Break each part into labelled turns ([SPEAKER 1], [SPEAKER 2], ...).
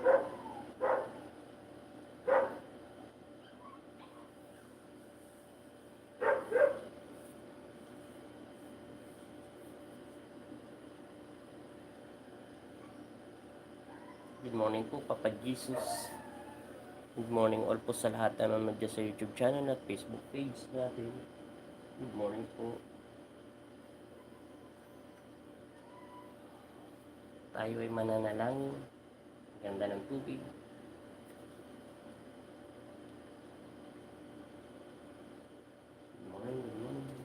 [SPEAKER 1] Good morning po, Papa Jesus. Good morning all po sa lahat na nanonood sa YouTube channel at Facebook page natin. Good morning po. Tayo ay mananalangin. Ganda ng tubig. Good morning, good morning.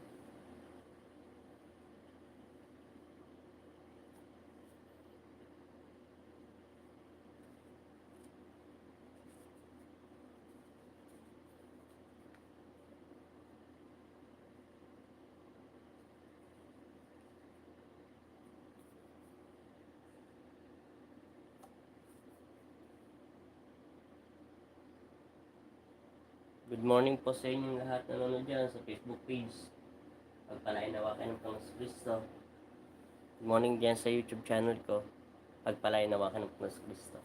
[SPEAKER 1] Good morning po sa inyong lahat na nanonood dyan sa Facebook page. Pagpalain nawa kayo ng Panginoon Kristo. Good morning dyan sa YouTube channel ko. Pagpalain nawa kayo ng Panginoon Kristo.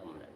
[SPEAKER 1] Amen.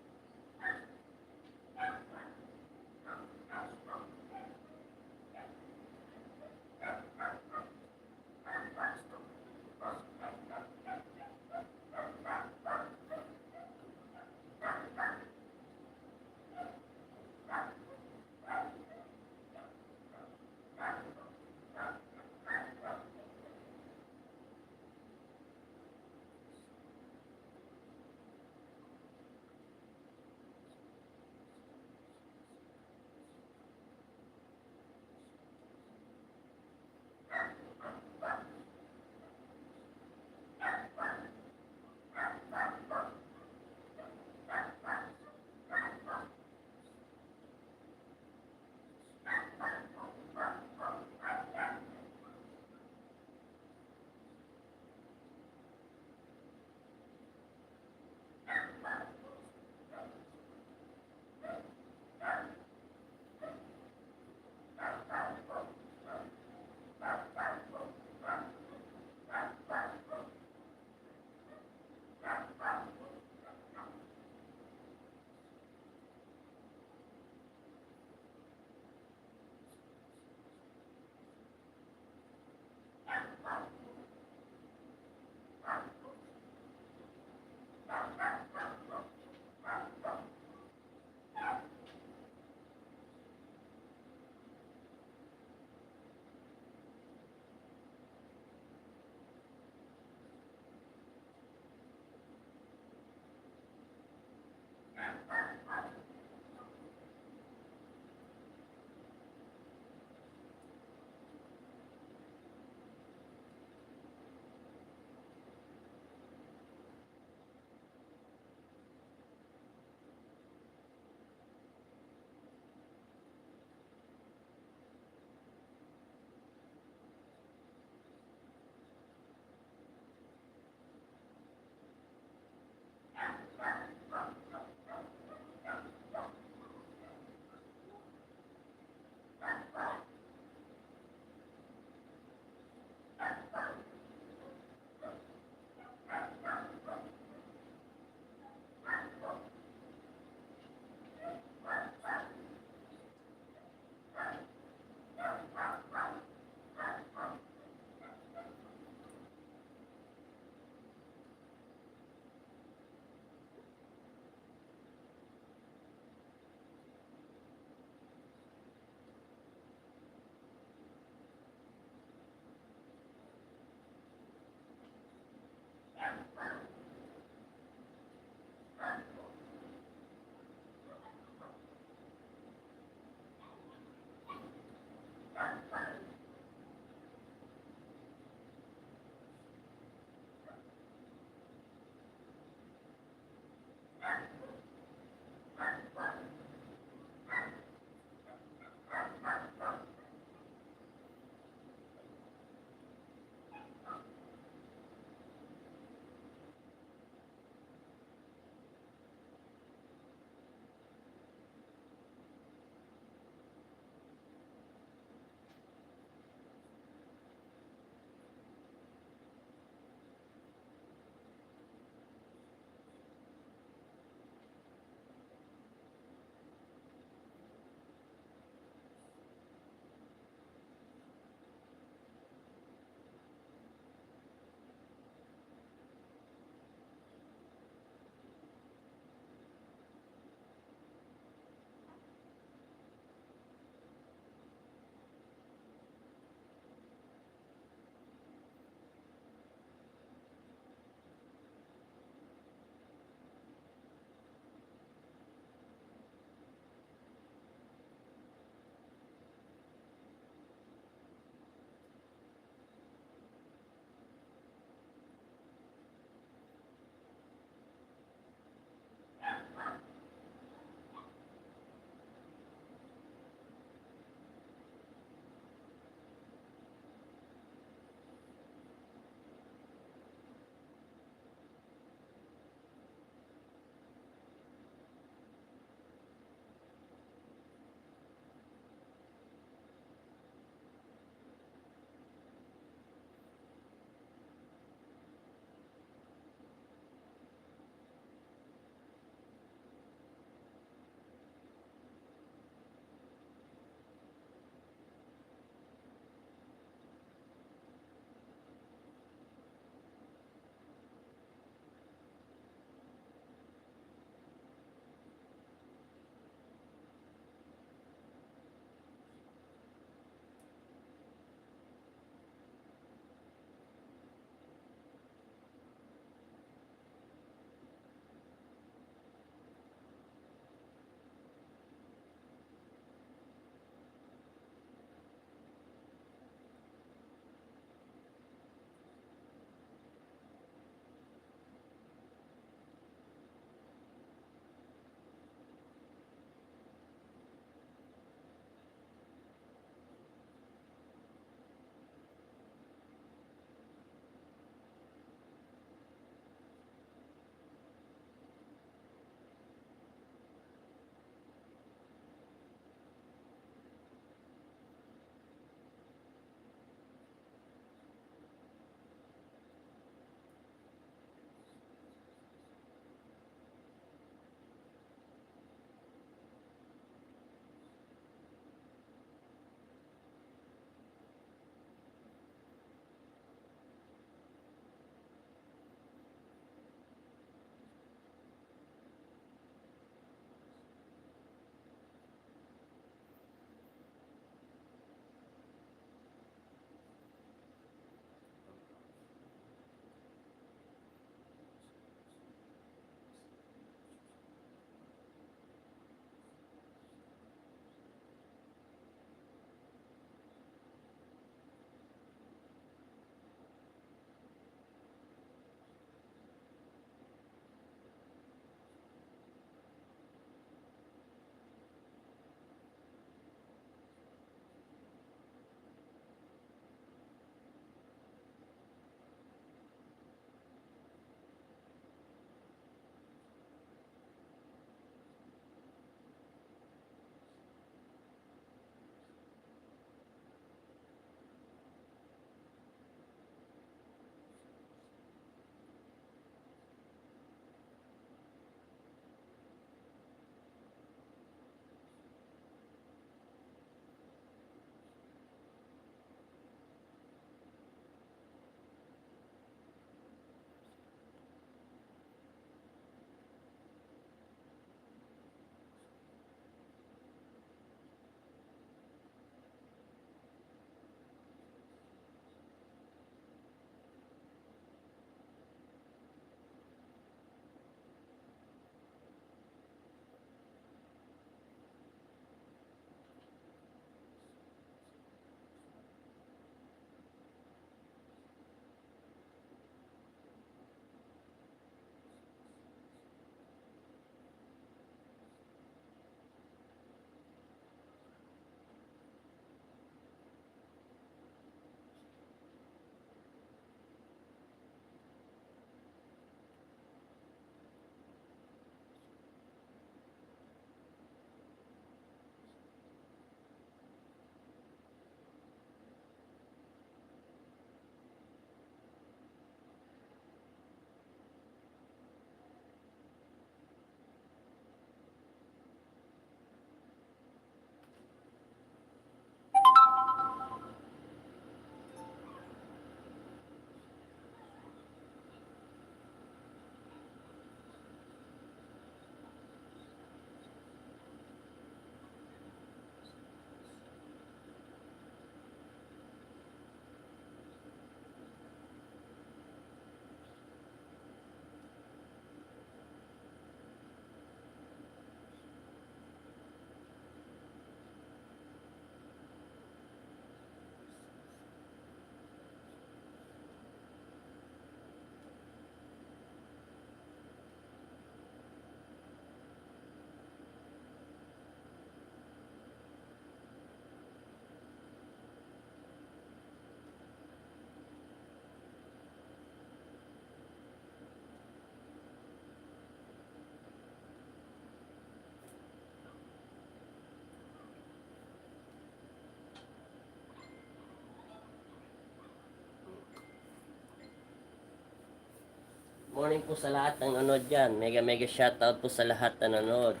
[SPEAKER 1] Morning po sa lahat ng nanonood dyan. Mega mega shoutout po sa lahat na nanonood.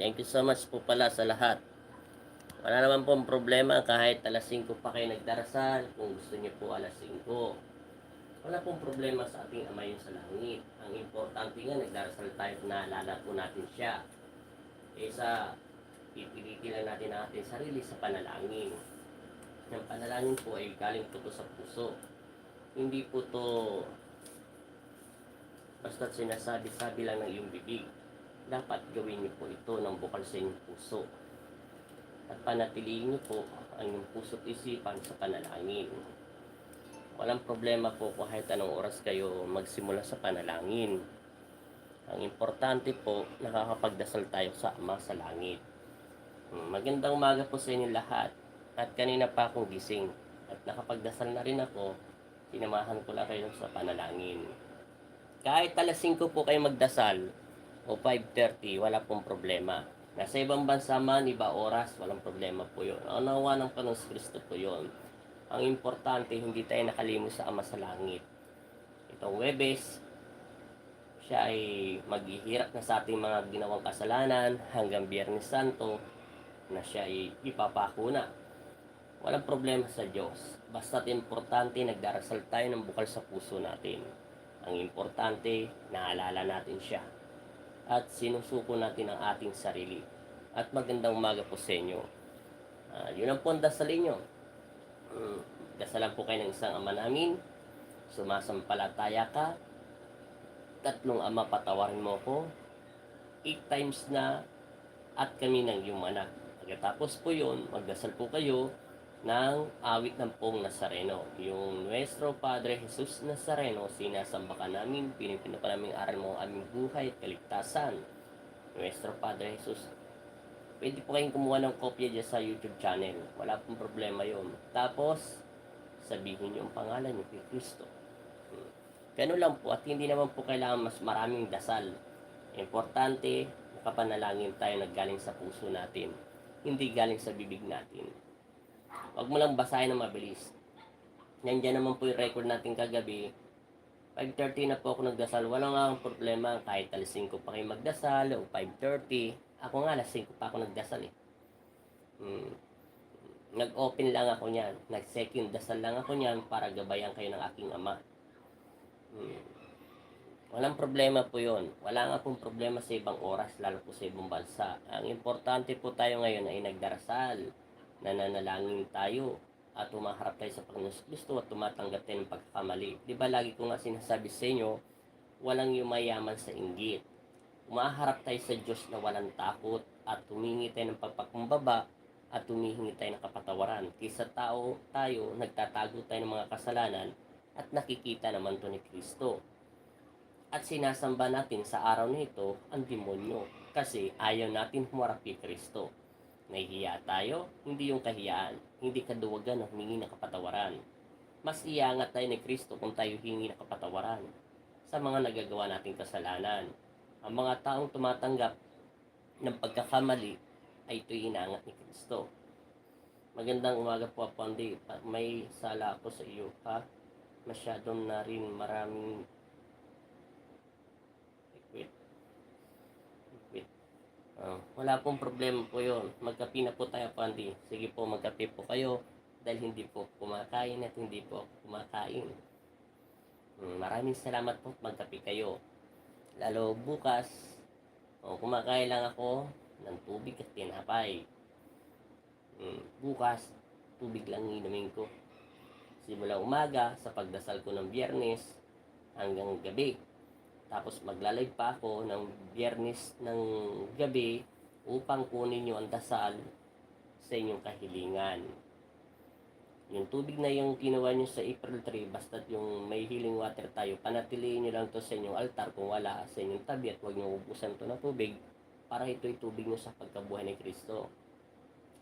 [SPEAKER 1] Thank you so much po pala sa lahat. Wala naman pong problema kahit alas 5 pa kayo nagdarasal. Kung gusto niyo po alas 5. Wala pong problema sa ating Ama yun sa langit. Ang importante nga, nagdarasal tayo, naalala po natin siya. Kaysa pipilitin lang natin ang ating sarili sa panalangin. Yung panalangin po ay galing po to sa puso. Hindi po to basta't sinasabi-sabi lang ng iyong bibig. Dapat gawin niyo po ito ng bukal sa inyong puso. At panatilihin niyo po ang iyong puso't isipan sa panalangin. Walang problema po kahit anong oras kayo magsimula sa panalangin. Ang importante po, nakakapagdasal tayo sa Ama sa langit. Magandang umaga po sa inyo lahat. At kanina pa akong gising. At nakapagdasal na rin ako. Sinamahan ko lang kayo sa panalangin. Kahit alas 5 po kayo magdasal o 5:30, wala pong problema. Nasa ibang bansa man, iba oras, walang problema po yun. Ang nawa ng Panginoon Kristo po yun. Ang importante, hindi tayo nakalimos sa Ama sa langit. Itong Webes, siya ay maghihirap na sa ating mga ginawang kasalanan hanggang Biyernes Santo na siya ay ipapako na. Walang problema sa Diyos. Basta't importante, nagdarasal tayo ng bukal sa puso natin. Ang importante, naalala natin siya. At sinusuko natin ang ating sarili. At magandang umaga po sa inyo. Yun ang po ang dasalin nyo. Dasalan po kayo ng isang Ama namin. Sumasampalataya ka. 3 Ama, patawarin mo ko. 8 times na at kami ng iyong anak. Pagkatapos po yun, magdasal po kayo ng awit ng pong Nazareno. Yung Nuestro Padre Jesus Nazareno, sinasamba ka namin, pinipino ka namin aral mo ang aming buhay at kaligtasan. Nuestro Padre Jesus. Pwede po kayong kumuha ng kopya dyan sa YouTube channel. Wala pong problema yun. Tapos, sabihin niyo ang pangalan niyo kay Kristo. Ganun lang po, at hindi naman po kailangan mas maraming dasal. Importante, makapanalangin tayo naggaling sa puso natin, hindi galing sa bibig natin. Huwag mo lang basahin ng mabilis. Nandiyan naman po yung record natin kagabi. 5:30 na po ako nagdasal. Walang nga problema kahit alas 5 pa kayo magdasal o 5:30. Ako nga alas 5 pa ako nagdasal eh. Nag-open lang ako niyan. Nag-second dasal lang ako niyan para gabayan kayo ng aking Ama. Walang problema po yun. Wala nga pong problema sa ibang oras, lalo po sa ibang bansa. Ang importante po tayo ngayon ay nagdarasal, nananalangin tayo, at tumaharap tayo sa Panginoon Kristo at tumatanggap tayo ng pagkakamali. Di ba lagi ko nga sinasabi sa inyo, walang yumayaman sa inggit. Umaharap tayo sa Diyos na walang takot at humingi tayo ng pagpakumbaba at humihingi tayo ng kapatawaran. Kaysa tayo, nagtatago tayo ng mga kasalanan at nakikita naman to ni Kristo. At sinasamba natin sa araw na ito ang demonyo kasi ayaw natin humarap kay Kristo. Nahihiya tayo, hindi yung kahiyaan, hindi kaduwagan na humingi ng kapatawaran. Mas iangat tayo ni Kristo kung tayo hingi ng kapatawaran sa mga nagagawa nating kasalanan. Ang mga taong tumatanggap ng pagkakamali ay ito'y inaangat ni Kristo. Magandang umaga po, Apondi. May sala ako sa iyo, ha? Masyadong na rin maraming wala pong problema po yun. Magkape na po tayo, Pandi. Sige po, magkape po kayo dahil hindi po kumakain at hindi po kumakain. Maraming salamat po, magkape kayo. Lalo bukas, kumakain lang ako ng tubig at tinapay. Bukas, tubig lang inumin ko. Simula umaga sa pagdasal ko ng Biyernes hanggang gabi. Tapos maglalive pa ako ng Biyernes ng gabi upang kunin nyo ang dasal sa inyong kahilingan. Yung tubig na yung kinuha nyo sa April 3, basta't yung may healing water tayo, panatiliin nyo lang to sa inyong altar kung wala sa inyong tabi at huwag nyo ubusan to ng tubig para ito'y tubig nyo sa pagkabuhay ni Kristo.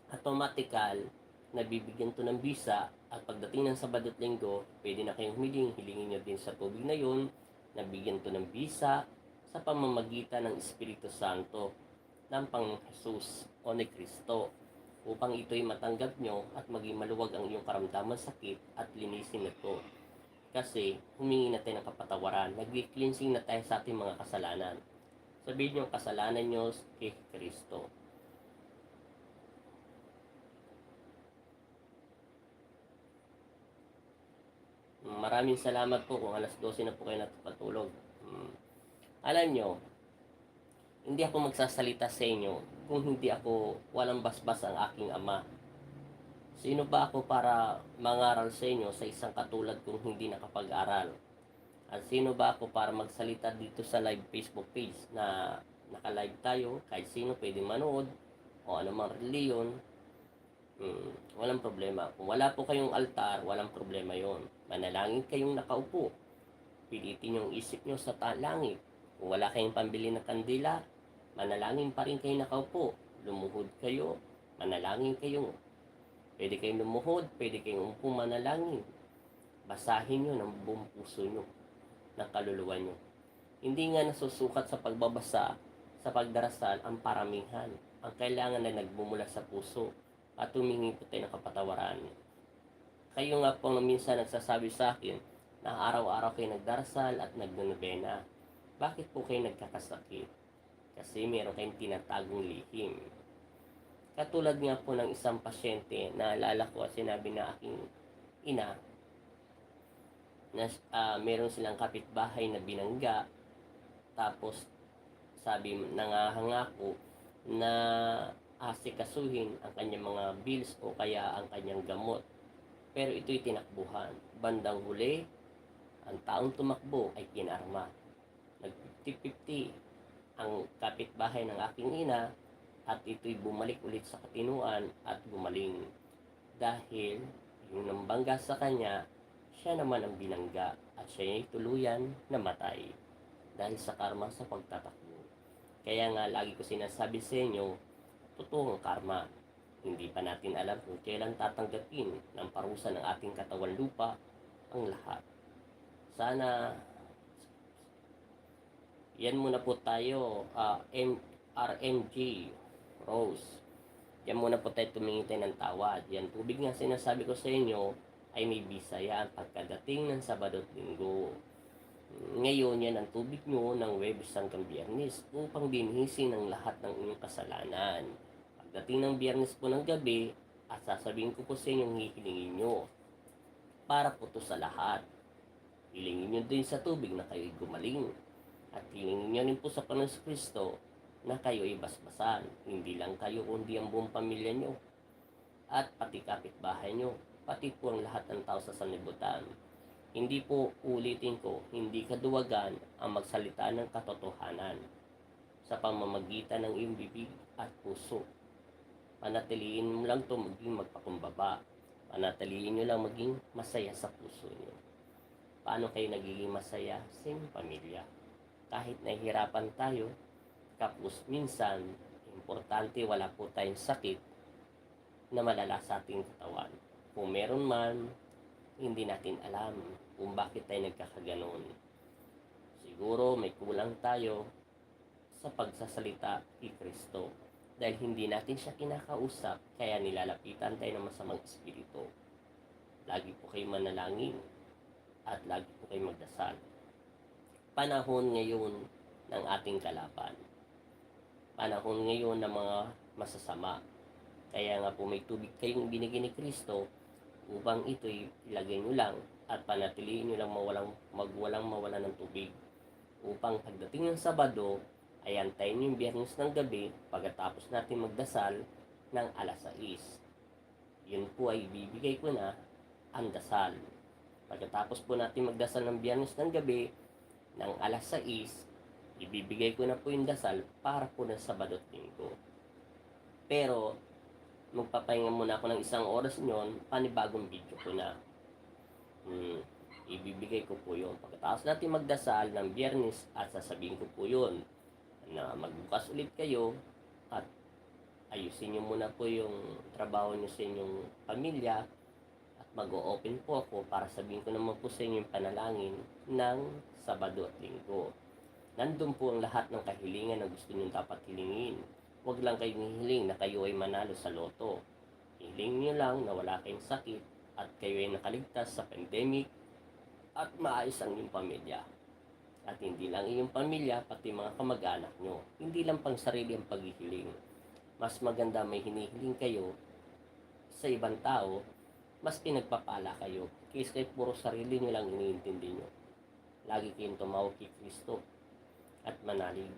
[SPEAKER 1] Automatical, nabibigyan to ng bisa at pagdating ng Sabado at Linggo, pwede na kayong hilingin nyo din sa tubig na yun, nabigyan to ng bisa sa pamamagitan ng Espiritu Santo ng Panginoong Jesus o ni Kristo upang ito'y matanggap nyo at maging maluwag ang iyong karamdaman sakit at linisin ito. Kasi humingi na tayo ng kapatawaran. Nag-cleansing na tayo sa ating mga kasalanan. Sabihin niyo kasalanan niyo kay Kristo. Maraming salamat po kung alas 12 na po kayo natutulog. Alam nyo, hindi ako magsasalita sa inyo kung hindi ako walang basbas ang aking ama. Sino ba ako para mangaral sa inyo sa isang katulad kong hindi nakapag-aral? At sino ba ako para magsalita dito sa live Facebook page na naka-live tayo, kahit sino pwedeng manood o anumang reliyon, walang problema. Kung wala po kayong altar, walang problema yon. Manalangin kayong nakaupo. Pilitin yung isip nyo sa langit. Kung wala kayong pambili ng kandila, manalangin pa rin kayo nakaupo. Lumuhod kayo, manalangin kayo. Pwede kayong lumuhod, pwede kayong umupo manalangin. Basahin nyo ng buong puso nyo, ng kaluluwa nyo. Hindi nga nasusukat sa pagbabasa, sa pagdarasal, ang paramihan. Ang kailangan na nagbumula sa puso at humingi po tayo ng kapatawaran. Kayo nga po minsan nagsasabi sa akin na araw-araw kayo nagdarasal at nagnonobena. Bakit po kayo nagkakasakit? Kasi meron kayong tinatagong lihim. Katulad nga po ng isang pasyente, naalala ko at sinabi na aking ina na meron silang kapitbahay na binangga, tapos sabi nangahangako na asikasuhin ang kanyang mga bills o kaya ang kanyang gamot. Pero ito'y tinakbuhan. Bandang huli, ang taong tumakbo ay kinarma. Nag-50-50 ang kapitbahay ng aking ina at ito'y bumalik ulit sa katinuan at gumaling. Dahil yung nambangga sa kanya, siya naman ang binangga at siya ay tuluyan namatay dahil sa karma sa pagtatakbo. Kaya nga lagi ko sinasabi sa inyo, totoo ang karma. Hindi pa natin alam kung kailan tatanggapin ng parusa ng ating katawan lupa ang lahat. Sana yan muna po tayo, RMG Rose. Yan muna po tayo tumingin tayo ng tawad. Yan tubig nga sinasabi ko sa inyo ay may bisa yan pagkadating ng Sabado at Linggo. Ngayon yan ang tubig nyo ng Huwebes hanggang Biyernes upang binhisin ang lahat ng inyong kasalanan. Pagdating ng Biyernes po ng gabi, at sasabihin ko po sa inyong hihilingin nyo para po to sa lahat. Hilingin nyo din sa tubig na kayo'y gumaling. At hilingin nyo rin po sa Panginoon Kristo na kayo ay basbasan. Hindi lang kayo kundi ang buong pamilya nyo. At pati kapitbahay nyo. Pati po ang lahat ng tao sa sanlibutan. Hindi po, ulitin ko, hindi kaduwagan ang magsalita ng katotohanan sa pamamagitan ng iyong bibig at puso. Panatiliin mo lang to maging magpakumbaba. Panatiliin nyo lang maging masaya sa puso nyo. Paano kayo nagiging masaya sa inyong pamilya? Kahit nahihirapan tayo, kapos minsan, importante wala po tayong sakit na malala sa ating katawan. Kung meron man, hindi natin alam kung bakit tayo nagkakaganon. Siguro may kulang tayo sa pagsasalita kay Kristo. Dahil hindi natin siya kinakausap, kaya nilalapitan tayo ng masamang espiritu. Lagi po kayo manalangin at lagi po kayo magdasal. Panahon ngayon ng ating kalaban. Panahon ngayon ng mga masasama. Kaya nga po may tubig kayong binigay ni Kristo upang ito'y ilagay nyo lang at panatiliin nyo lang walang mawalan ng tubig. Upang pagdating ng Sabado, ay antayin yung Biyernes ng gabi pagkatapos natin magdasal ng alas 6. Yun po ay ibibigay ko na ang dasal. Pagkatapos po natin magdasal ng Biyernes ng gabi ng alas 6, ibibigay ko na po yung dasal para po ng Sabado at Linggo. Pero magpapahinga muna ako ng 1 oras nyon, panibagong video ko na. Ibibigay ko po yun. Pagkatapos natin magdasal ng Biyernes at sasabihin ko po yun na magbukas ulit kayo at ayusin nyo muna po yung trabaho nyo sa inyong pamilya at mag-o-open po ako para sabihin ko naman po sa inyo yung panalangin ng Sabado at Linggo. Nandun po ang lahat ng kahilingan na gusto nyo dapat hilingin. Huwag lang kayong hiling na kayo ay manalo sa loto. Hiling nyo lang na wala kayong sakit at kayo ay nakaligtas sa pandemic at maayos ang iyong pamilya. At hindi lang iyong pamilya, pati mga kamag-anak nyo. Hindi lang pang sarili ang paghihiling. Mas maganda may hinihiling kayo sa ibang tao, mas pinagpapala kayo. Kaysa kayo puro sarili nyo lang iniintindi nyo. Lagi kayong tumawag kay Kristo at manalig.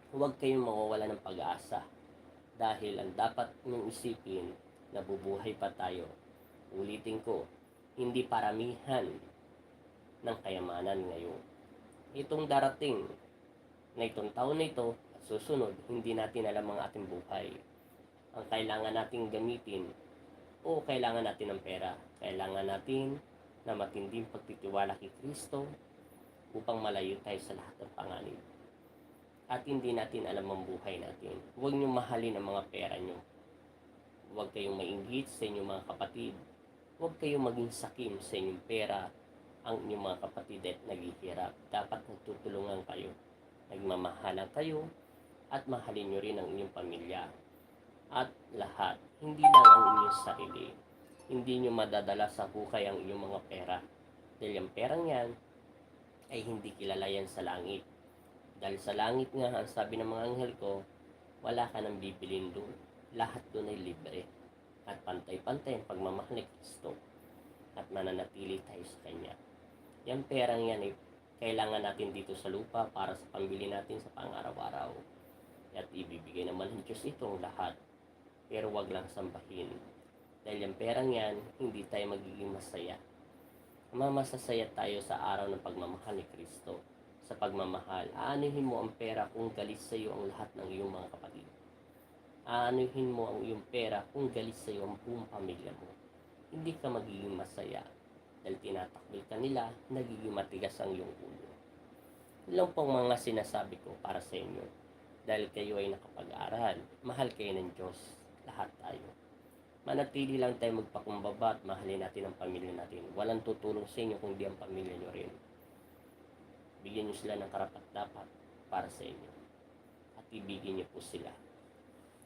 [SPEAKER 1] Huwag kayong mawawala ng pag-asa. Dahil ang dapat nyong isipin, nabubuhay pa tayo. Ulitin ko, hindi paramihan ng kayamanan ngayon. Itong darating na itong taon na ito at susunod, hindi natin alam ang ating buhay. Ang kailangan nating gamitin o kailangan natin ng pera. Kailangan natin na matinding pagtitiwala kay Kristo upang malayo tayo sa lahat ng panganib. At hindi natin alam ang buhay natin. Huwag niyong mahalin ang mga pera niyo. Huwag kayong mainggit sa inyong mga kapatid. Huwag kayong maging sakim sa inyong pera ang inyong mga kapatid at naghihirap. Dapat nagtutulungan kayo. Nagmamahalan kayo at mahalin nyo rin ang inyong pamilya. At lahat, hindi lang ang inyong sarili. Hindi nyo madadala sa hukay ang inyong mga pera. Dahil ang perang yan ay hindi kilala yan sa langit. Dahil sa langit nga, ang sabi ng mga anghel ko, wala ka nang bibilin doon. Lahat doon ay libre. At pantay-pantay ang pagmamahal ni Kristo. At mananatili tayo sa Kanya. Yung perang yan ay kailangan natin dito sa lupa para sa pambili natin sa pang-araw-araw. At ibibigay naman ng Diyos itong lahat. Pero wag lang sambahin. Dahil yung perang yan, hindi tayo magiging masaya. Mamasasaya tayo sa araw ng pagmamahal ni Kristo. Sa pagmamahal, aanuhin mo ang pera kung galit sa iyo ang lahat ng iyong mga kapatid. Aanuhin mo ang iyong pera kung galit sa iyo ang buong pamilya mo. Hindi ka magiging masaya. Dahil tinatakbil ka nila, nagiging matigas ang iyong ulo. Ilang pong mga sinasabi ko para sa inyo. Dahil kayo ay nakapag-aral, mahal kayo ng Diyos, lahat tayo. Manatili lang tayo magpakumbaba at mahalin natin ang pamilya natin. Walang tutulong sa inyo kung di ang pamilya nyo rin. Bigyan nyo sila ng karapat-dapat para sa inyo. At ibigin nyo po sila.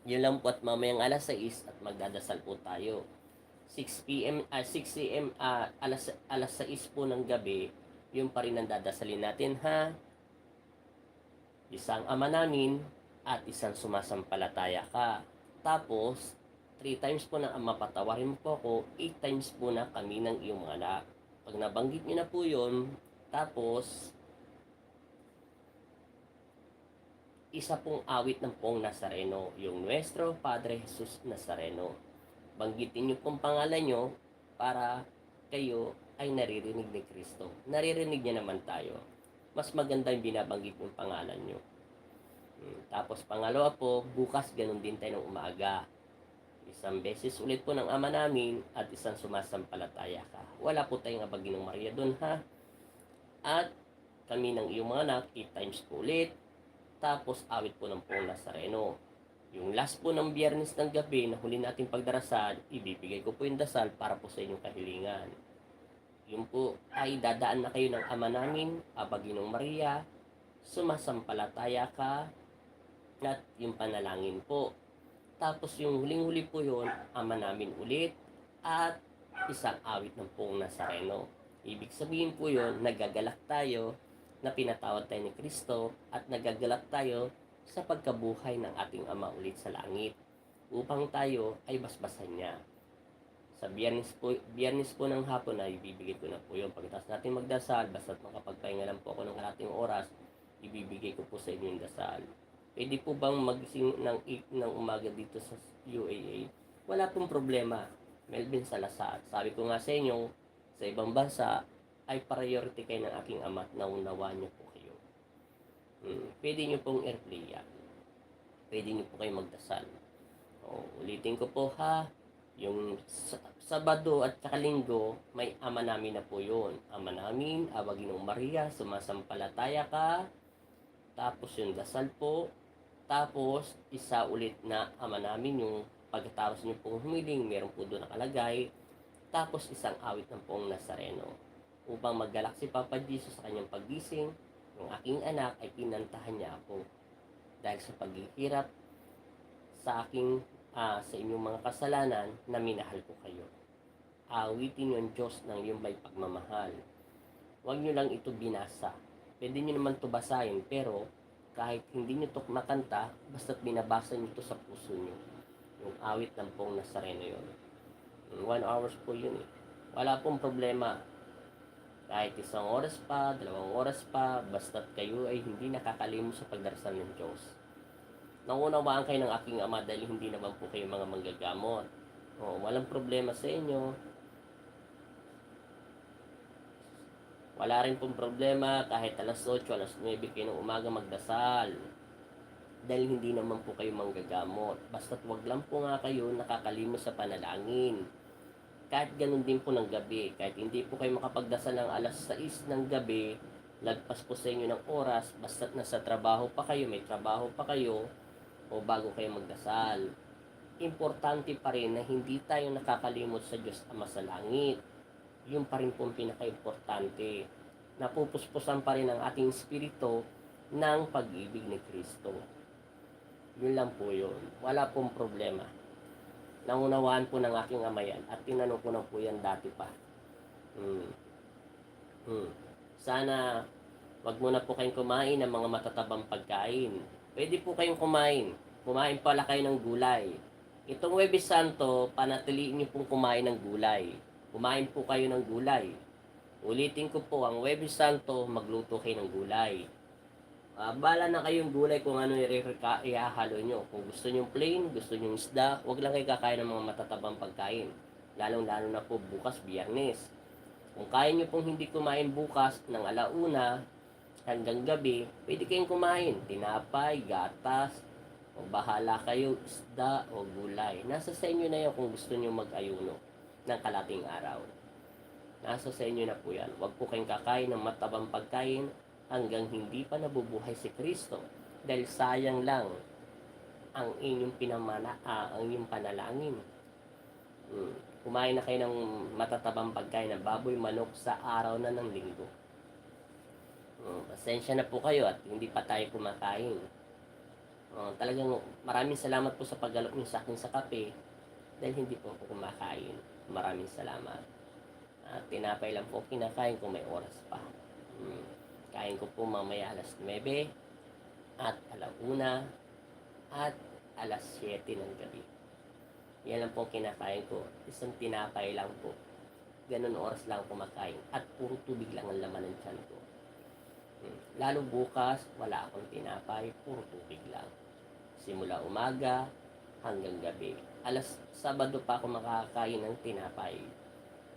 [SPEAKER 1] Yun lang po at mamayang alas 6 at magdadasal po tayo. 6 a.m. alas 6 po ng gabi, yung pa rin ang dadasalin natin ha. Isang Ama namin at isang sumasampalataya ka. Tapos, 3 times po na Ama, patawarin mo po ako, 8 times po na kami ng iyong mga anak. Pag nabanggit nyo na po yun, tapos, isa pong awit ng Pong Nazareno, yung Nuestro Padre Jesus Nazareno. Banggitin nyo pong pangalan nyo para kayo ay naririnig ni Kristo. Naririnig niya naman tayo. Mas maganda yung binabanggit yung pangalan nyo. Tapos pangalawa po, bukas ganun din tayo ng umaga. Isang beses ulit po ng Ama namin at isang sumasampalataya ka. Wala po tayong Abaginong Maria doon ha. At kami ng iyong mga anak, 8 times po ulit. Tapos awit po ng Pong Nazareno. Yung last po ng Biyernes ng gabi na huli nating pagdarasal, ibibigay ko po yung dasal para po sa inyong kahilingan. Yun po ay dadaan na kayo ng Ama namin, Abaginong Maria, sumasampalataya ka, at yung panalangin po. Tapos yung huling-huli po yun, Ama namin ulit, at isang awit ng Pong Nazareno. Ibig sabihin po yun, nagagalak tayo, na pinatawad tayo ni Kristo at nagagalak tayo sa pagkabuhay ng ating Ama ulit sa langit upang tayo ay basbasan niya. Sa biyernes po ng hapon ay ibibigay ko na po yun. Pagkatapos natin magdasal, basta't makapagpahinga lang po ako ng kalating oras, ibibigay ko po sa inyo yung dasal. Pwede po bang magising ng 8 ng umaga dito sa UAA? Wala pong problema. Melvin Salazar. Sabi ko nga sa inyo, sa ibang bansa, ay priority kayo ng aking Ama at naunawaan niyo po kayo. Pwede niyo pong airplay yan. Pwede niyo po kayo magdasal. Ulitin ko po ha, yung Sabado at saka Linggo, may Ama namin na po yun. Ama namin, Abaginong Maria, sumasampalataya ka. Tapos yung dasal po. Tapos, isa ulit na Ama namin, yung pagkatapos niyo pong humiling, meron po doon nakalagay. Tapos isang awit ng Pong Nazareno. Upang maggalak si Papa Jesus sa kanyang paggising, yung aking anak ay kinantahan niya ako. Dahil sa paghihirap sa sa inyong mga kasalanan na minahal ko kayo. Awitin yung Diyos ng iyong may pagmamahal. Huwag nyo lang ito binasa. Pwede nyo naman ito basahin, pero kahit hindi nyo ito makanta, basta't binabasa nyo ito sa puso nyo. Yung awit ng Pong Nazareno yun. 1 hours po yun eh. Wala pong problema. Kahit 1 oras pa, 2 oras pa, basta't kayo ay hindi nakakalimot sa pagdarasal ng Diyos. Naunawaan kayo ng aking Ama dahil hindi naman po kayo mga manggagamot. Walang problema sa inyo. Wala rin pong problema kahit alas 8, alas 9 kayo ng umaga magdasal. Dahil hindi naman po kayo manggagamot. Basta't wag lang po nga kayo nakakalimot sa panalangin. Kahit ganun din po ng gabi. Kahit hindi po kayo makapagdasal ng alas 6 ng gabi, lagpas po sa inyo ng oras, basta't nasa trabaho pa kayo, may trabaho pa kayo, o bago kayo magdasal. Importante pa rin na hindi tayo nakakalimot sa Diyos Ama sa langit. Yun pa rin po ang pinaka-importante. Napupuspusan pa rin ang ating espiritu ng pag-ibig ni Kristo. Yun lang po yun. Wala pong problema. Naunawaan po ng aking Ama yan at tinanong ko na po yan dati pa. Sana wag muna po kayong kumain ng mga matatabang pagkain. Pwede po kayong kumain. Kumain pala kayo ng gulay. Itong Huwebes Santo, panatiliin niyo pong kumain ng gulay. Kumain po kayo ng gulay. Ulitin ko po, ang Huwebes Santo, magluto kayo ng gulay. Bala na kayong gulay kung ano ihahalo nyo. Kung gusto nyo plain, gusto nyo isda, huwag lang kayo kakain ng mga matatabang pagkain. Lalong-lalo na po bukas, Biyernes. Kung kaya nyo pong hindi kumain bukas ng alauna hanggang gabi, pwede kayong kumain. Tinapay, gatas, o bahala kayo, isda o gulay. Nasa sa inyo na yan kung gusto nyo mag-ayuno ng kalating araw. Nasa sa inyo na po yan. Huwag po kayong kakain ng matabang pagkain hanggang hindi pa nabubuhay si Kristo. Dahil sayang lang ang inyong ang inyong panalangin. Kumain na kayo ng matatabang pagkain na baboy, manok sa araw na ng linggo. Pasensya na po kayo at hindi pa tayo kumakain. Talagang maraming salamat po sa paggalok niyo sa akin sa kape dahil hindi po ako kumakain. Maraming salamat. Tinapay lang po kinakain kung may oras pa. Kain ko po mamaya alas 9 at alauna at alas 7 ng gabi. Yan lang po kinakain ko. Isang tinapay lang po. Ganun oras lang kumakain. At puro tubig lang ang laman ng tiyan ko. Lalo bukas, wala akong tinapay. Puro tubig lang. Simula umaga hanggang gabi. Sabado pa ako makakain ng tinapay.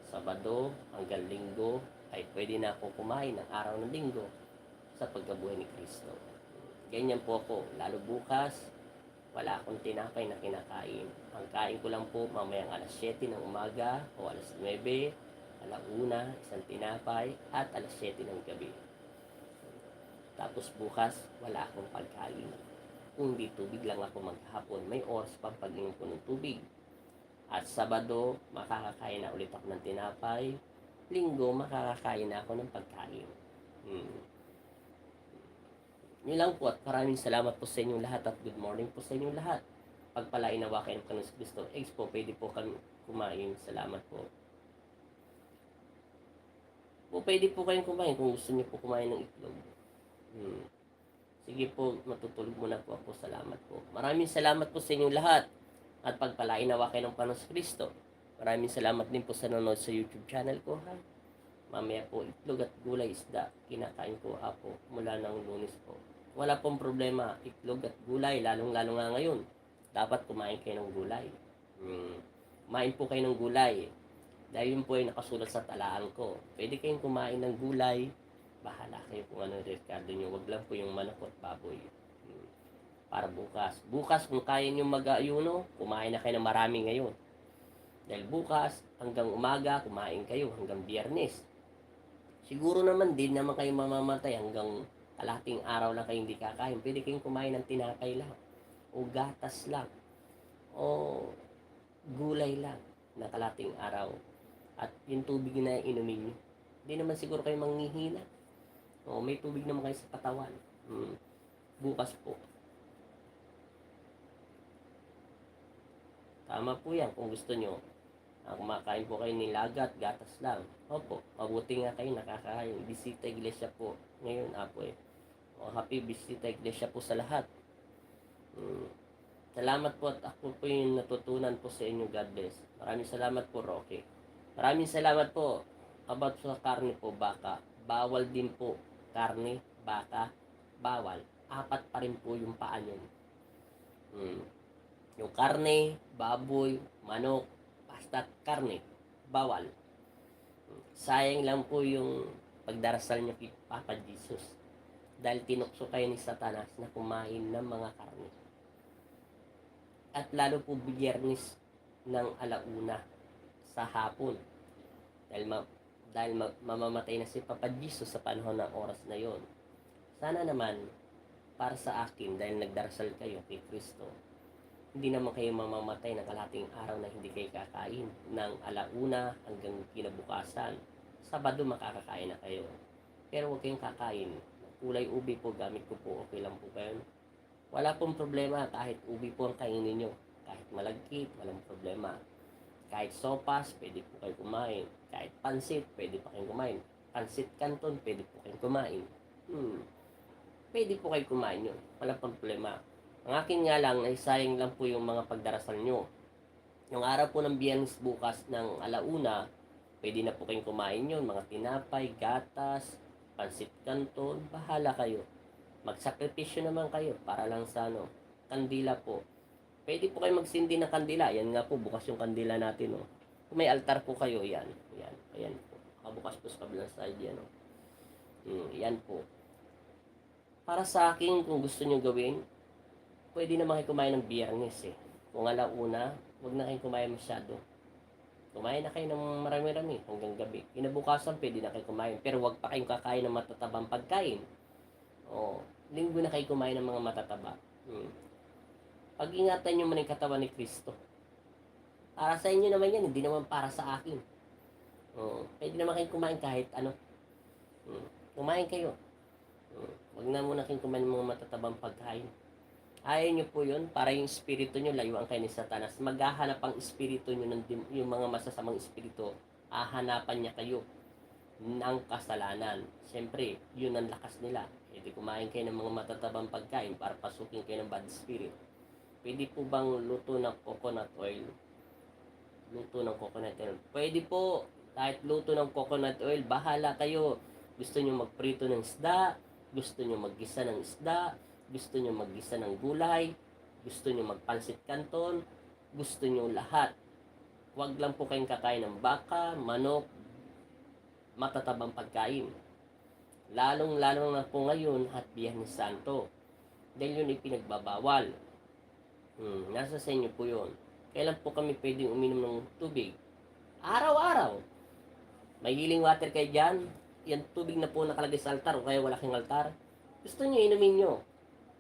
[SPEAKER 1] Sabado hanggang linggo ay pwede na ako kumain ng araw ng linggo sa pagkabuhay ni Kristo. Ganyan po ako. Lalo bukas, wala akong tinapay na kinakain. Ang kain ko lang po mamayang alas 7 ng umaga o alas 9, alauna, isang tinapay at alas 7 ng gabi. Tapos bukas, wala akong pagkain. Kung di tubig lang ako maghapon, may oras pang pag-inom ko ng tubig. At Sabado, makakakain na ulit ako ng tinapay. Linggo, makakakain na ako ng pagkain. Yun lang po at maraming salamat po sa inyong lahat at good morning po sa inyong lahat. Pagpalain nawa kayo ng Panginoon Kristo. Eggs po, pwede po kami kumain. Salamat po. Pwede po kayong kumain kung gusto niyo po kumain ng itlog. Sige po, matutulog muna po ako. Salamat po. Maraming salamat po sa inyong lahat. At pagpalain nawa kayo ng Panginoon Kristo. Maraming salamat din po sa nanonood sa YouTube channel ko. Mamaya po, itlog at gulay isda. Kinakain ko ako mula ng Lunes po. Wala pong problema. Itlog at gulay, lalong-lalo nga ngayon. Dapat kumain kayo ng gulay. Kumain po kayo ng gulay. Dahil yun po ay nakasulat sa talaan ko. Pwede kayong kumain ng gulay. Bahala kayo kung ano yung Ricardo nyo. Wag lang po yung manok at baboy. Para bukas. Bukas kung kaya nyo mag-ayuno, kumain na kayo ng marami ngayon. Dahil bukas, hanggang umaga, kumain kayo hanggang Biyernes. Siguro naman din naman kayo mamamatay hanggang kalahating araw lang kayo hindi kakain. Pwede kayong kumain ng tinapay lang. O gatas lang. O gulay lang na kalahating araw. At yung tubig na inumin nyo. Hindi naman siguro kayo manghihina. O may tubig naman kayo sa katawan. Bukas po. Tama po yan kung gusto nyo. Kumakain po kayo ng lagat, gatas lang. Opo, mabuti nga kayo nakakain. Bisita iglesia po. Ngayon, apo happy bisita iglesia po sa lahat. Salamat po at ako po yung natutunan po sa inyo. God bless. Maraming salamat po, Rocky. Maraming salamat po. About sa karne po, baka. Bawal din po. Karne, baka, bawal. 4 pa rin po yung paa nyo. Yung karne, baboy, manok, basta karne, bawal. Sayang lang po yung pagdarasal nyo kay Papa Jesus. Dahil tinukso kayo ni Satanas na kumain ng mga karne. At lalo po biyernes ng alauna sa hapon. Dahil mamamatay na si Papa Jesus sa panahon ng oras na yon. Sana naman, para sa akin, dahil nagdarasal kayo kay Kristo, hindi naman kayo mamamatay ng kalahating araw na hindi kayo kakain ng alauna hanggang kinabukasan. Sabado makakakain na kayo. Pero huwag kayong kakain. Kulay ubi po gamit ko po. Okay lang po kayo. Wala pong problema kahit ubi po ang kainin nyo. Kahit malagkit, walang problema. Kahit sopas, pwede po kayo kumain. Kahit pansit, pwede pa kayong kumain. Pansit canton, pwede po kayong kumain. Pwede po kayo kumain yun. Walang problema. Ang akin nga lang, ay sayang lang po yung mga pagdarasal nyo. Yung araw po ng Biyernes bukas ng alauna, pwede na po kayong kumain yun. Mga tinapay, gatas, pansit canton, bahala kayo. Magsakripisyo naman kayo para lang sa kandila po. Pwede po kayo magsindi ng kandila. Yan nga po, bukas yung kandila natin. Kung may altar po kayo, yan. Ayan po. Bukas po sa kabilang side yan. Yan po. Para sa akin, kung gusto nyo gawin, pwede naman kayo kumain ng Biyernes Kung alauna, huwag na kayong kumain masyado. Kumain na kayo ng marami-rami hanggang gabi. Kinabukasan, pwede na kayo kumain. Pero huwag pa kayong kakain ng matatabang pagkain. Linggo na kayo kumain ng mga matataba. Pag-ingatan nyo man yung katawan ni Kristo. Para sa inyo naman yan, hindi naman para sa akin. Pwede naman kayong kumain kahit ano. Kumain kayo. Huwag na muna kayong kumain ng mga matatabang pagkain. Ayaw nyo po yun, para yung espiritu nyo layuan kayo ni Satanas. Maghahanap ang espiritu nyo, yung mga masasamang espiritu, hahanapan niya kayo ng kasalanan. Siyempre, yun ang lakas nila. Di kumain kayo ng mga matatabang pagkain para pasukin kayo ng bad spirit. Pwede po bang luto ng coconut oil? Luto ng coconut oil. Pwede po, kahit luto ng coconut oil, bahala kayo. Gusto nyo magprito ng isda, gusto nyo maggisa ng isda, gusto nyo maggisa ng gulay, gusto nyo magpansit canton, gusto nyo lahat. Huwag lang po kayong kakain ng baka, manok, matatabang pagkain. Lalong-lalo na po ngayon at Biyernes Santo. Dahil yun ipinagbabawal. Nasa sa inyo po yun. Kailan po kami pwedeng uminom ng tubig? Araw-araw. May healing water kayo dyan. Yan tubig na po nakalagay sa altar o kaya wala kayong altar. Gusto nyo, inumin nyo.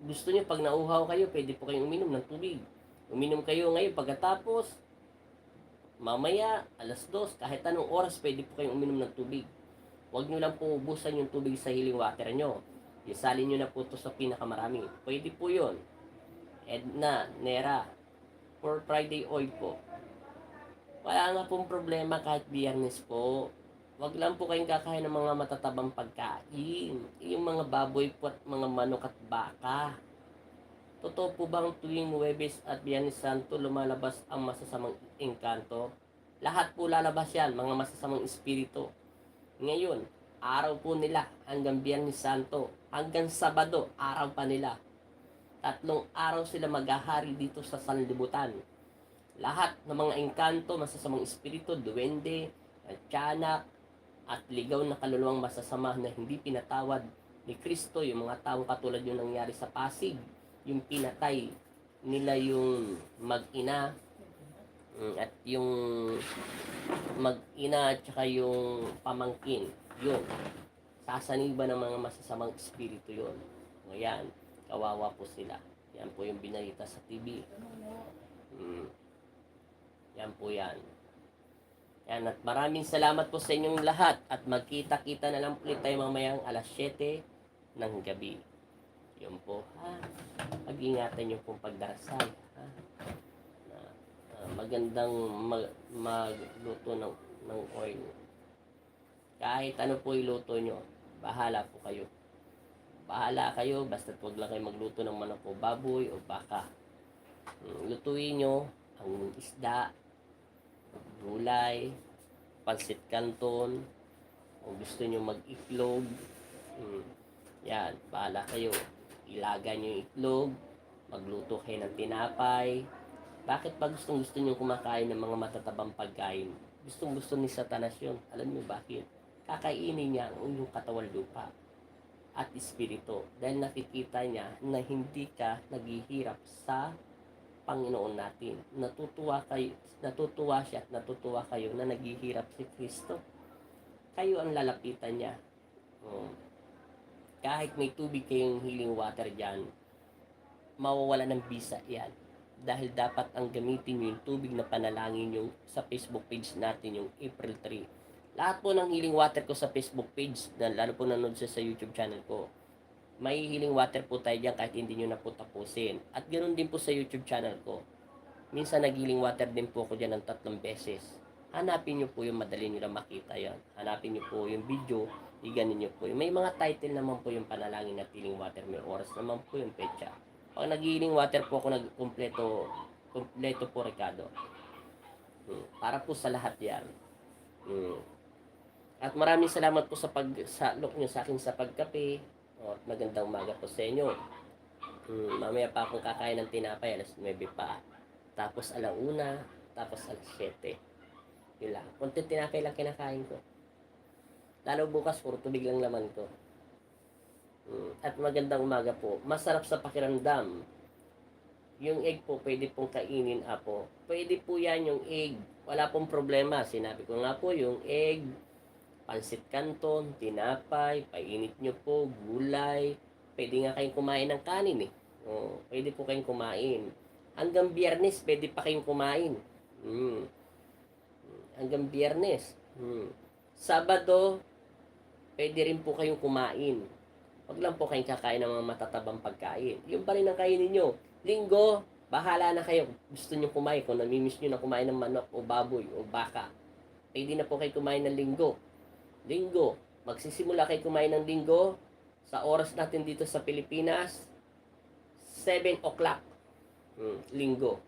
[SPEAKER 1] Gusto nyo, pag nauhaw kayo, pwede po kayong uminom ng tubig. Uminom kayo ngayon pagkatapos. Mamaya, 2:00, kahit anong oras, pwede po kayong uminom ng tubig. Huwag nyo lang po ubusan yung tubig sa healing water nyo. Isalin nyo na po ito sa pinakamarami. Pwede po yun. Edna, Nera, for Friday oil po. Wala nga pong problema kahit Biyernes po. Wag lang po kayong kakain ng mga matatabang pagkain. Yung mga baboy po at mga manok at baka. Totoo po bang tuwing Huwebes at Biyernes Santo lumalabas ang masasamang engkanto? Lahat po lalabas yan, mga masasamang espiritu. Ngayon, araw po nila hanggang Biyernes Santo. Hanggang Sabado, araw pa nila. 3 araw sila maghahari dito sa sanlibutan. Lahat ng mga engkanto, masasamang espiritu, duwende, tiyanak, at ligaw na kaluluwang masasama na hindi pinatawad ni Kristo, yung mga taong katulad yung nangyari sa Pasig, yung pinatay nila yung mag-ina, at yung mag-ina at saka yung pamangkin, yun. Sasaniba ng mga masasamang espiritu yun. Ngayon, kawawa po sila. Yan po yung binalita sa TV. Yan po yan. Yan, at maraming salamat po sa inyong lahat. At magkita-kita na lang ulit tayo mamayang 7:00 ng gabi. Yun po, ha. Mag-ingatan nyo pong pagdarasal, ha. magandang magluto ng oil. Kahit ano po iluto nyo, bahala po kayo. Bahala kayo, basta huwag lang kayo magluto ng manok o baboy o baka. Lutuin nyo ang isda, gulay, pansit canton, o gusto nyo mag-itlog, yan, bahala kayo. Ilaga nyo yung itlog, magluto kayo ng tinapay. Bakit pa gusto nyo kumakain ng mga matatabang pagkain? Gusto ni Satanas yun. Alam nyo bakit? Kakainin niya ang iyong katawan lupa at espiritu. Dahil nakikita niya na hindi ka naghihirap sa Panginoon natin. Natutuwa siya at natutuwa kayo na naghihirap si Kristo. Kayo ang lalapitan niya. Kahit may tubig kayong healing water dyan, mawawala ng bisa yan. Dahil dapat ang gamitin nyo yung tubig na panalangin yung sa Facebook page natin, yung April 3. Lahat po ng healing water ko sa Facebook page, na lalo po nanonood sa YouTube channel ko, may healing water po tayo dyan kahit hindi nyo na po tapusin. At ganoon din po sa YouTube channel ko. Minsan nag-healing water din po ako dyan ng 3 beses. Hanapin nyo po yung madali nyo na makita yan. Hanapin nyo po yung video, iganin nyo po. May mga title naman po yung panalangin at healing water. May oras naman po yung pecha. Pag nag-healing water po ako, kompleto po Ricardo. Para po sa lahat yan. At maraming salamat po sa pagsalok nyo sa akin sa pagkape. At magandang umaga po sa inyo. Mamaya pa akong kakain ng tinapay, alas 9 pa. Tapos 1:00, tapos 7:00. Yun lang. Kunti tinapay lang kinakain ko. Lalo bukas, puro tubig lang laman ko. At magandang umaga po. Masarap sa pakiramdam. Yung egg po, pwede pong kainin po. Pwede po yan yung egg. Wala pong problema. Sinabi ko nga po, yung egg, pansit canton, tinapay, painit nyo po, gulay. Pwede nga kayong kumain ng kanin pwede po kayong kumain. Hanggang Biyernes, pwede pa kayong kumain. Hanggang Biyernes. Sabado, pwede rin po kayong kumain. Huwag lang po kayong kakain ng mga matatabang pagkain. Yung pa rin ang kainin nyo. Linggo, bahala na kayo. Gusto nyo kumain. Kung namimiss nyo na kumain ng manok o baboy o baka, pwede na po kayo kumain ng linggo. Linggo, magsisimula kayo kumain ng linggo sa oras natin dito sa Pilipinas, 7 o'clock. Linggo.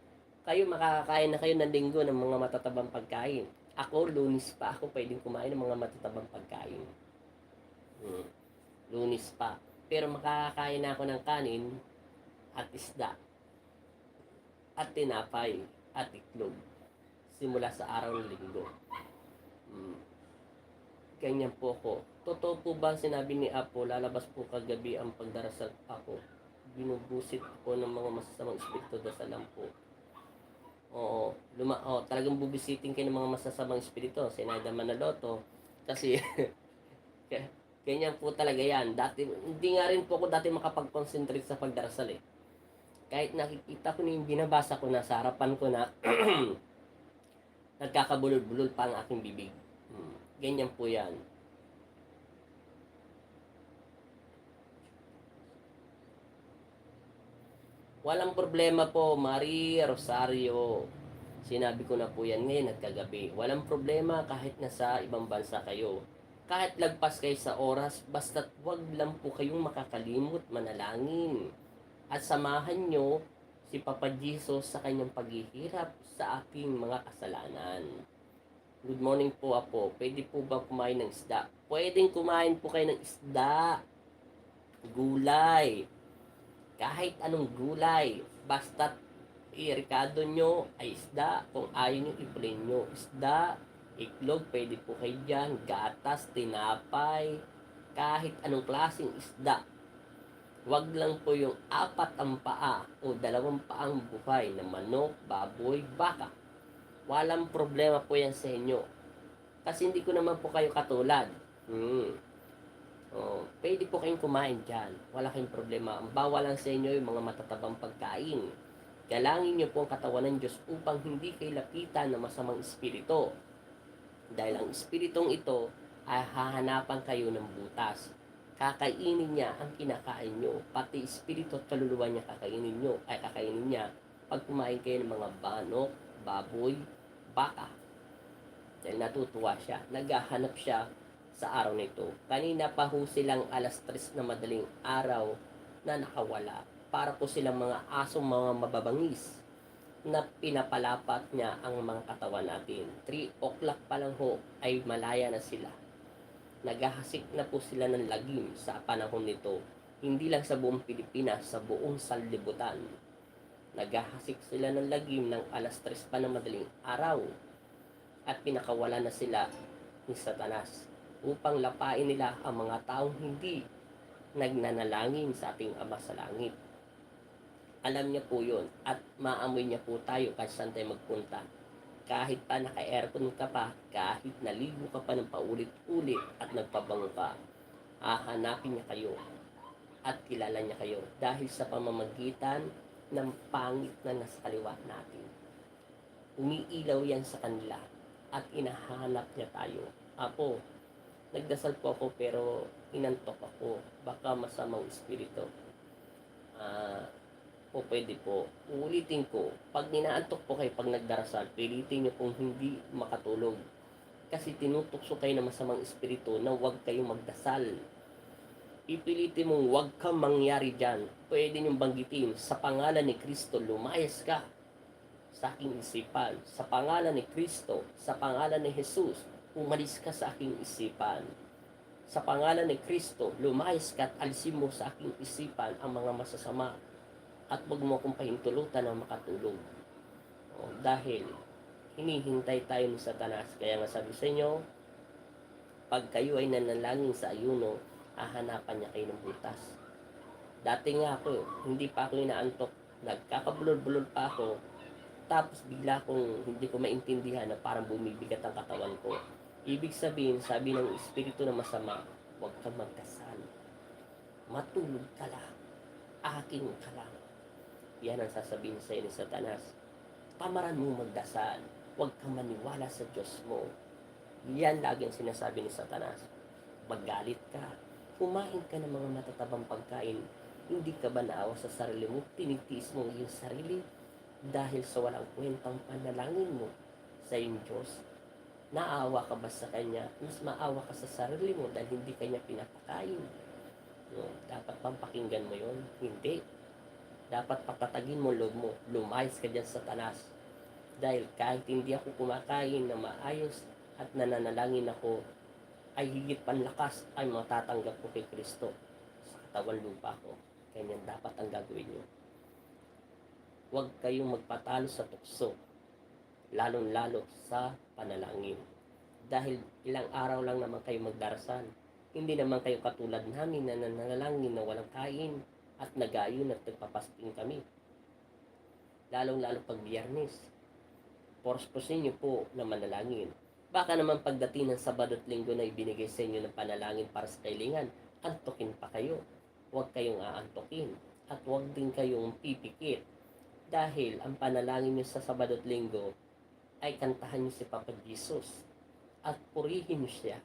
[SPEAKER 1] Kayo makakakain na kayo ng linggo ng mga matatabang pagkain. Ako, Lunes pa ako pwedeng kumain ng mga matatabang pagkain. Lunes pa. Pero makakakain na ako ng kanin at isda at tinapay at itlog simula sa araw ng linggo. Ganyan po ko. Totoo po ba sinabi ni Apo, lalabas po kagabi ang pagdarasal ako? Binubusit po ng mga masasamang espiritu, dasalan po. Talagang bubisitin kayo ng mga masasamang espiritu. Sinada Manaloto. Kasi ganyan po talaga yan. Dati, hindi nga rin po ako dati makapag-concentrate sa pagdarasal Kahit nakikita ko na yung binabasa ko na sa harapan ko na nagkakabulol-bulol pa ang aking bibig. Ganyan po yan. Walang problema po, Marie Rosario. Sinabi ko na po yan ngayon at kagabi. Walang problema kahit nasa ibang bansa kayo. Kahit lagpas kayo sa oras, basta't wag lang po kayong makakalimot manalangin. At samahan nyo si Papa Jesus sa kanyang paghihirap sa aking mga kasalanan. Good morning po, Apo. Pwede po ba kumain ng isda? Pwedeng kumain po kayo ng isda. Gulay. Kahit anong gulay. Basta't irikado nyo ay isda. Kung ayaw nyo, ipunin nyo. Isda, itlog, pwede po kayo dyan. Gatas, tinapay. Kahit anong klaseng isda. Wag lang po yung 4 ang paa o 2 paang buhay na manok, baboy, baka. Walang problema po yan sa inyo. Kasi hindi ko naman po kayo katulad. Pwede po kayong kumain dyan. Wala kayong problema. Ang bawal lang sa inyo yung mga matatabang pagkain. Galangin niyo po ang katawan ng Diyos upang hindi kayo lapitan ng masamang espiritu. Dahil ang espiritong ito ay hahanapan kayo ng butas. Kakainin niya ang kinakain nyo. Pati espiritu at kaluluwa niya kakainin niya pag kumain kayo ng mga banok, baboy, baka. Dahil natutuwa siya. Naghahanap siya sa araw nito. Kanina pa ho silang alas 3 na madaling araw na nakawala. Para po silang mga asong mga mababangis na pinapalapat niya ang mga katawan natin. 3 o'clock pa lang ho ay malaya na sila. Naghahasik na po sila ng lagim sa panahon nito. Hindi lang sa buong Pilipinas, sa buong sanlibutan. Naghahasik sila ng lagim ng alas 3 pa na madaling araw at pinakawala na sila ni Satanas upang lapain nila ang mga taong hindi nagnanalangin sa ating Ama sa Langit. Alam niya po yun at maamoy niya po tayo kahit saan tayo magpunta. Kahit pa naka-aircon ka pa, kahit naligo ka pa ng paulit-ulit at nagpabango ka, hahanapin niya kayo at kilala niya kayo dahil sa pamamagitan ng pangit na nasa kaliwa natin. Umiilaw yan sa kanila at inahanap niya tayo. Ako, nagdasal po ako pero inantok ako. Baka masamang espiritu. O pwede po, uulitin ko, pag ninaantok po kayo pag nagdarasal, pilitin niyo pong hindi makatulog. Kasi tinutukso kayo ng masamang espiritu na huwag kayong magdasal. Ipilitin mong huwag kang mangyari dyan. Pwede niyong banggitin, sa pangalan ni Kristo, lumayas ka sa aking isipan. Sa pangalan ni Kristo, sa pangalan ni Jesus, umalis ka sa aking isipan. Sa pangalan ni Kristo, lumayas ka at alisin mo sa aking isipan ang mga masasama at huwag mo akong pahintulutan na makatulog. Dahil hinihintay tayo ni Satanas. Kaya nga sabi sa inyo, pag kayo ay nanalangin sa ayuno, hahanapan niya kayo ng butas. Dati nga ako, hindi pa ako inaantok. Nagkakabulol-bulol pa ako. Tapos bigla kong hindi ko maintindihan na parang bumibigat ang katawan ko. Ibig sabihin, sabi ng espiritu na masama, huwag kang magdasal. Matulog ka lang. Aking ka lang. Yan ang sasabihin sa ni Satanas. Pamaran mong magdasal. Huwag kang maniwala sa Diyos mo. Yan lagi ang sinasabi ni Satanas. Magalit ka. Kumain ka ng mga matatabang pagkain. Hindi ka ba naawa sa sarili mo? Tinitiis mo yung sarili dahil sa walang kwentang panalangin mo sa iyong Diyos. Naawa ka ba sa Kanya? Mas maawa ka sa sarili mo dahil hindi Kanya pinapakain. Dapat bang pakinggan mo yon? Hindi. Dapat patatagin mo loob mo. Lumayas ka dyan, Satanas. Dahil kahit hindi ako kumakain na maayos at nananalangin ako, ay higit panlakas ay matatanggap ko kay Kristo sa katawan lupa ko. Ganyan dapat ang gagawin nyo. Huwag kayong magpatalo sa tukso, lalong-lalo sa panalangin. Dahil ilang araw lang naman kayo magdarasal. Hindi naman kayo katulad namin na nanalangin na walang kain at nagayon at nagpapasting kami. Lalong-lalo pag Biyernes. Porsposin nyo po na manalangin. Baka naman pagdating ng Sabado at Linggo na ibinigay sa inyo ng panalangin para sa kailingan, antukin pa kayo. Huwag kayong aantukin at huwag din kayong pipikit. Dahil ang panalangin niyo sa Sabado at Linggo ay kantahan niyo si Papa Jesus at purihin niyo siya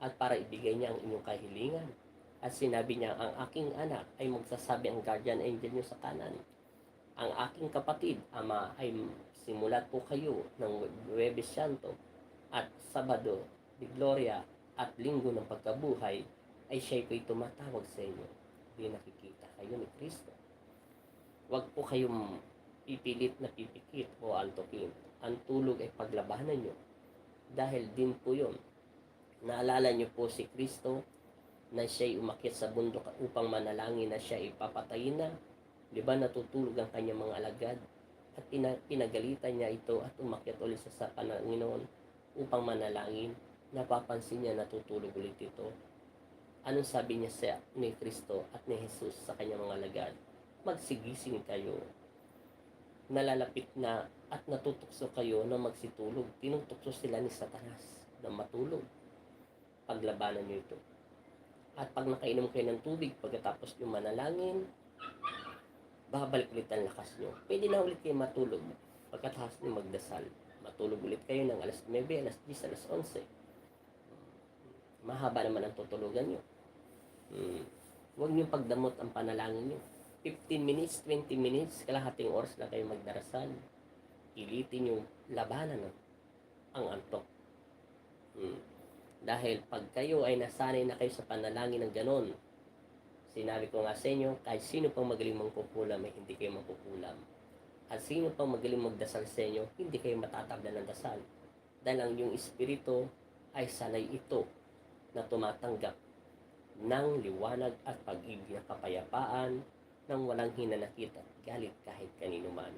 [SPEAKER 1] at para ibigay niya ang inyong kahilingan. At sinabi niya, ang aking anak ay magsasabi ang guardian angel niyo sa kanan. Ang aking kapatid, ama, ay simulat po kayo ng Huwebes Santo at Sabado de Gloria at Linggo ng Pagkabuhay ay siya'y ko'y tumatawag sa inyo. Hindi nakikita kayo ni Kristo. Huwag po kayong pipilit na pipikit o antukin. Ang tulog ay paglabanan nyo. Dahil din po yun. Naalala nyo po si Kristo na siya'y umakyat sa bundok upang manalangin na siya ipapatayin na. Di ba natutulog ang kanyang mga alagad? At pinagalitan niya ito at umakyat ulit sa Panginoon upang manalangin. Napapansin niya natutulog ulit ito. Anong sabi niya sa ni Kristo at ni Jesus sa kanyang mga alagad? Magsigising kayo. Nalalapit na at natutukso kayo na magsitulog. Tinutukso sila ni Satanas na matulog. Paglabanan nyo ito. At pag nakainom kayo ng tubig, pagkatapos nyo manalangin, babalik ulit ang lakas nyo. Pwede na ulit kayo matulog. Pagkatapos nyo magdasal, matulog ulit kayo ng alas 9, alas 10, alas 11. Mahaba naman ang tutulugan nyo. Huwag nyo pagdamot ang panalangin nyo. 15 minutes, 20 minutes, kalahating oras na kayo magdarasal. pilitin yung labanan ang antok. Dahil pag kayo ay nasanay na kayo sa panalangin ng ganon, sinabi ko nga sa inyo, kahit sino pang magaling mangkukulam ay hindi kayo makukulam. At sino pang magaling magdasal sa inyo, hindi kayo matatablan ng dasal. Dahil ang yung espiritu ay sanay ito na tumatanggap ng liwanag at pag-ibig na kapayapaan nang walang hinanakit at galit kahit kanino man.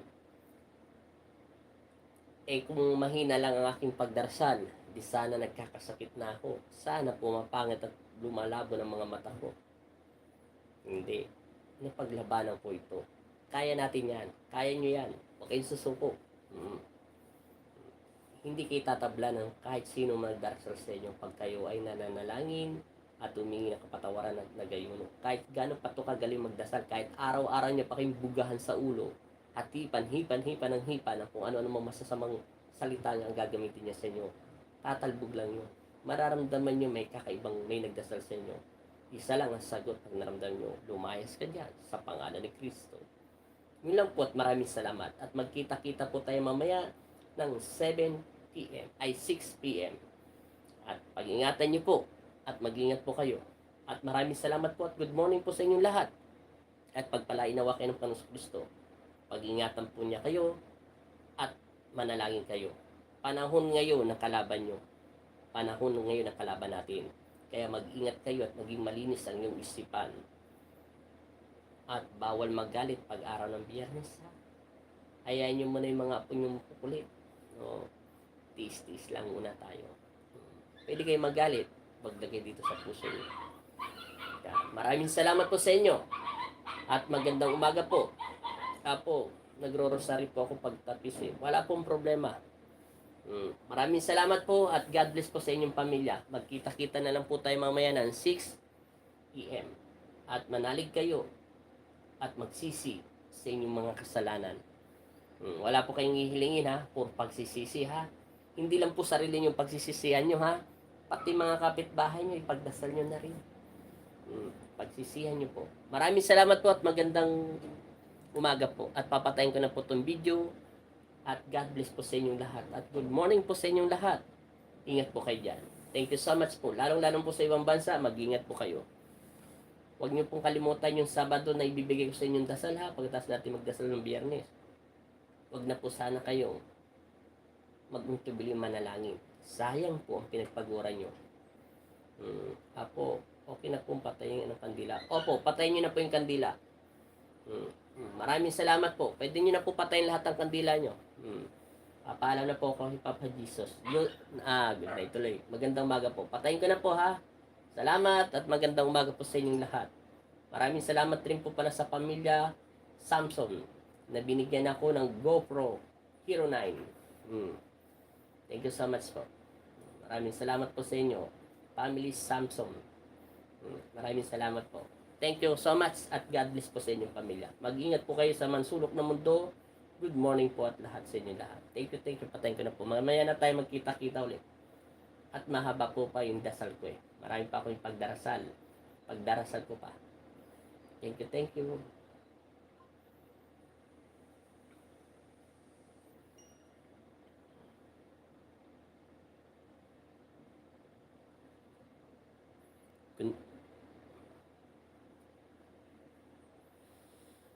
[SPEAKER 1] Kung mahina lang ang aking pagdarasal, di sana nagkakasakit na ako. Sana pumapangit at lumalabo ng mga mata ko. Hindi. Napaglabanan po ito. Kaya natin yan. Kaya nyo yan. Huwag kayong susuko. Hindi kayo tatabla ng kahit sino magdarasal sa inyo pag kayo ay nananalangin at humingi ng kapatawaran at nagayuno. Kahit gano'n pa ito kagaling magdasal, kahit araw-araw niya pa kayong bugahan sa ulo, at hipan ng kung ano-ano masasamang salita niya ang gagamitin niya sa inyo, tatalbog lang yun. Mararamdaman niyo may kakaibang may nagdasal sa inyo. Isa lang ang sagot pag naramdaman niyo, lumayas ka dyan sa pangalan ni Kristo. Yun lang po at maraming salamat. At magkita-kita po tayo mamaya ng 7 p.m. ay 6 p.m. At pag-ingatan niyo po at mag-ingat po kayo. At maraming salamat po at good morning po sa inyong lahat. At pagpalain nawa kayo ng Panginoon Kristo. Pag-ingatan po niya kayo at manalangin kayo. Panahon ngayon ng kalaban nyo. Panahon ngayon ng kalaban natin. Kaya mag-ingat kayo at maging malinis ang iyong isipan. At bawal magalit pag araw ng Biyernes. Hayaan nyo muna yung mga apo nyo kukulit. No, tiis-tiis lang muna tayo. Pwede kayo magalit. Maglagay dito sa puso nyo. Maraming salamat po sa inyo. At magandang umaga po. Apo, nagro-rosary po ako pagtapis eh. Wala pong problema. Maraming salamat po at God bless po sa inyong pamilya. Magkita-kita na lang po tayo mamaya ng 6 p.m. At manalig kayo at magsisi sa inyong mga kasalanan. Wala po kayong hihilingin ha, puro pagsisisi ha. Hindi lang po sarili yung pagsisisihan nyo ha. Pati mga kapitbahay nyo, ipagdasal nyo na rin. Pagsisihan nyo po. Maraming salamat po at magandang umaga po. At papatayin ko na po itong video. At God bless po sa inyong lahat. At good morning po sa inyong lahat. Ingat po kayo dyan. Thank you so much po. Lalong-lalong po sa ibang bansa, mag-ingat po kayo. Huwag niyo pong kalimutan yung Sabado na ibibigay ko sa inyong dasal ha. Pagkatapos natin magdasal ng Biyernes. Huwag na po sana kayo mag-untubili manalangin. Sayang po ang pinagpaguran nyo. Apo, okay na po patayin ang kandila. Opo, patayin nyo na po yung kandila. Maraming salamat po. Pwede nyo na po patayin lahat ng kandila nyo. Paalam na po ako kay Papa Jesus. Good night tuloy. Magandang umaga po. Patayin ko na po ha. Salamat at magandang umaga po sa inyong lahat. Maraming salamat rin po pala sa pamilya Samson na binigyan ako ng GoPro Hero 9. Thank you so much po. Maraming salamat po sa inyo. Family Samson. Maraming salamat po. Thank you so much at God bless po sa inyong pamilya. Mag-ingat po kayo sa mansulok na mundo. Good morning po at lahat sa inyo lahat. Thank you. Patayin ko na po. Mamaya na tayo magkita-kita ulit. At mahaba po pa yung dasal ko eh. Marami pa akong pagdarasal. Pagdarasal ko pa. Thank you.